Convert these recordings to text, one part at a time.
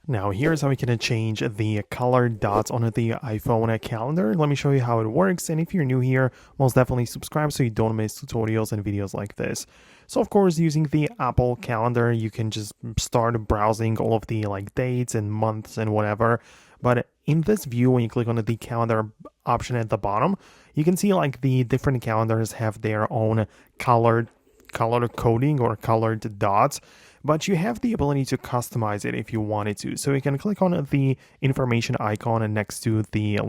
Now here's how we can change the color dots on the iPhone calendar. Let me show you how it works, and if you're new here, most definitely subscribe so you don't miss tutorials and videos like this. So of course, using the Apple calendar, you can just start browsing all of the dates and months and whatever. But in this view, when you click on the calendar option at the bottom, you can see the different calendars have their own color coding or colored dots, but you have the ability to customize it if you wanted to. So you can click on the information icon next to the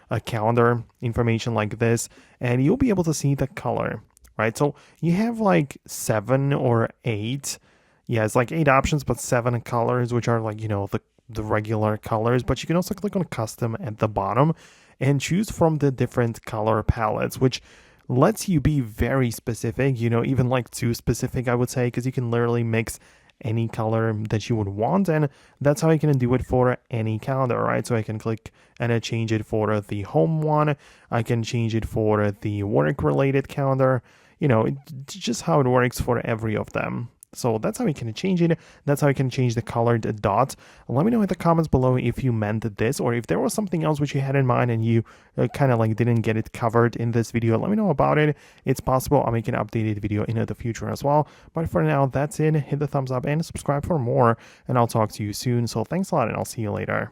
a calendar information like this, and you'll be able to see the color, right? So you have 7 or 8. Yeah, it's 8 options, but 7 colors, which are the regular colors. But you can also click on custom at the bottom and choose from the different color palettes, which lets you be very specific, even too specific, I would say, because you can literally mix any color that you would want, and that's how I can do it for any calendar, right? So I can click and change it for the home one. I can change it for the work related calendar. It's just how it works for every of them. So that's how you can change it. That's how you can change the colored dots. Let me know in the comments below if you meant this, or if there was something else which you had in mind and you kind of didn't get it covered in this video. Let me know about it. It's possible I'll make an updated video in the future as well. But for now, that's it. Hit the thumbs up and subscribe for more, and I'll talk to you soon. So thanks a lot, and I'll see you later.